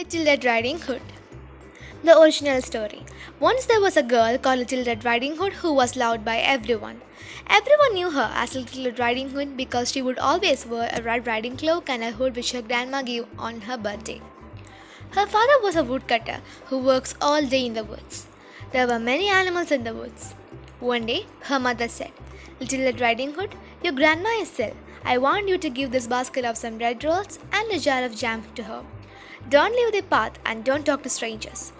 Little Red Riding Hood. The original story. Once there was a girl called Little Red Riding Hood who was loved by everyone. Everyone knew her as Little Red Riding Hood because she would always wear a red riding cloak and a hood which her grandma gave on her birthday. Her father was a woodcutter who works all day in the woods. There were many animals in the woods. One day, her mother said, "Little Red Riding Hood, your grandma is ill. I want you to give this basket of some bread rolls and a jar of jam to her. Don't leave the path and don't talk to strangers."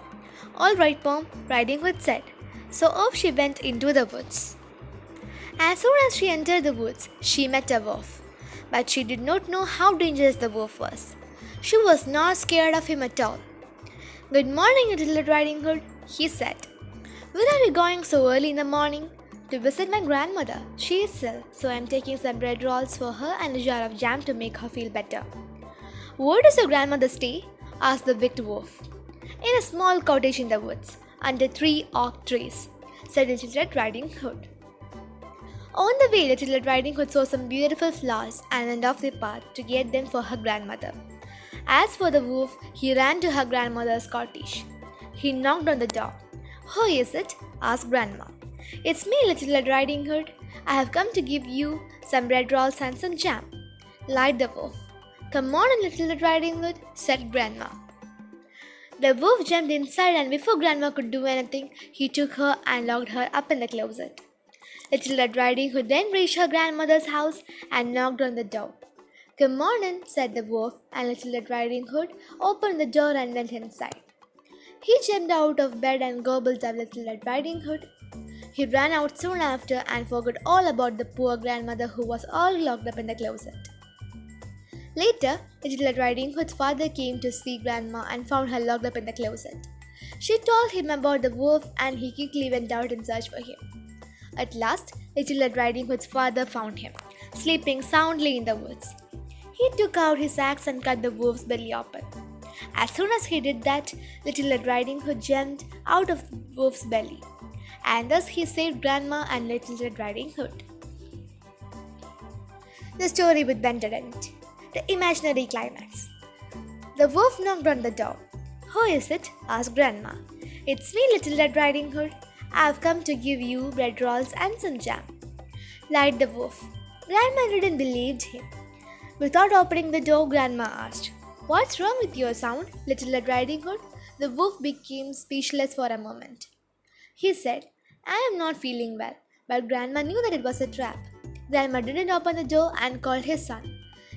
"All right, Mom," Riding Hood said. So off she went into the woods. As soon as she entered the woods, she met a wolf. But she did not know how dangerous the wolf was. She was not scared of him at all. "Good morning, Little Red Riding Hood," he said. "Where are you going so early in the morning?" "To visit my grandmother. She is ill, so I am taking some bread rolls for her and a jar of jam to make her feel better." "Where does your grandmother stay?" asked the wicked wolf. "In a small cottage in the woods, under 3 oak trees," said Little Red Riding Hood. On the way, Little Red Riding Hood saw some beautiful flowers and went off the path to get them for her grandmother. As for the wolf, he ran to her grandmother's cottage. He knocked on the door. "Who is it?" asked Grandma. "It's me, Little Red Riding Hood. I have come to give you some bread rolls and some jam," lied the wolf. "Come on, Little Red Riding Hood," said Grandma. The wolf jumped inside, and before Grandma could do anything, he took her and locked her up in the closet. Little Red Riding Hood then reached her grandmother's house and knocked on the door. "Come on in," said the wolf, and Little Red Riding Hood opened the door and went inside. He jumped out of bed and gobbled up Little Red Riding Hood. He ran out soon after and forgot all about the poor grandmother who was all locked up in the closet. Later, Little Red Riding Hood's father came to see Grandma and found her locked up in the closet. She told him about the wolf and he quickly went out in search for him. At last, Little Red Riding Hood's father found him, sleeping soundly in the woods. He took out his axe and cut the wolf's belly open. As soon as he did that, Little Red Riding Hood jumped out of the wolf's belly. And thus he saved Grandma and Little Red Riding Hood. The story with Benedict. The imaginary climax. The wolf knocked on the door. "Who is it?" asked Grandma. "It's me, Little Red Riding Hood. I've come to give you bread rolls and some jam," lied the wolf. Grandma didn't believe him. Without opening the door, Grandma asked, "What's wrong with your sound, Little Red Riding Hood?" The wolf became speechless for a moment. He said, "I am not feeling well," but Grandma knew that it was a trap. Grandma didn't open the door and called his son.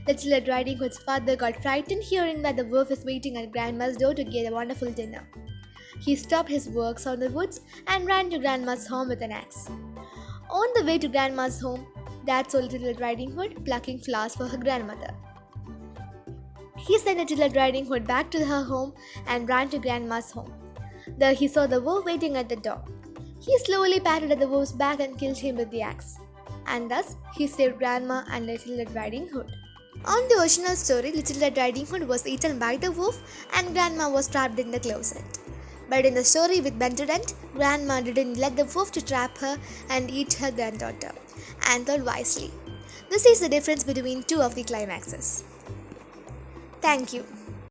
Little Red Riding Hood's father got frightened hearing that the wolf is waiting at Grandma's door to get a wonderful dinner. He stopped his works on the woods and ran to Grandma's home with an axe. On the way to Grandma's home, Dad saw Little Red Riding Hood plucking flowers for her grandmother. He sent Little Red Riding Hood back to her home and ran to Grandma's home. There he saw the wolf waiting at the door. He slowly patted at the wolf's back and killed him with the axe. And thus, he saved Grandma and Little Red Riding Hood. On the original story, Little Red Riding Hood was eaten by the wolf and Grandma was trapped in the closet. But in the story with Benedict, Grandma didn't let the wolf to trap her and eat her granddaughter, and thought wisely. This is the difference between two of the climaxes. Thank you.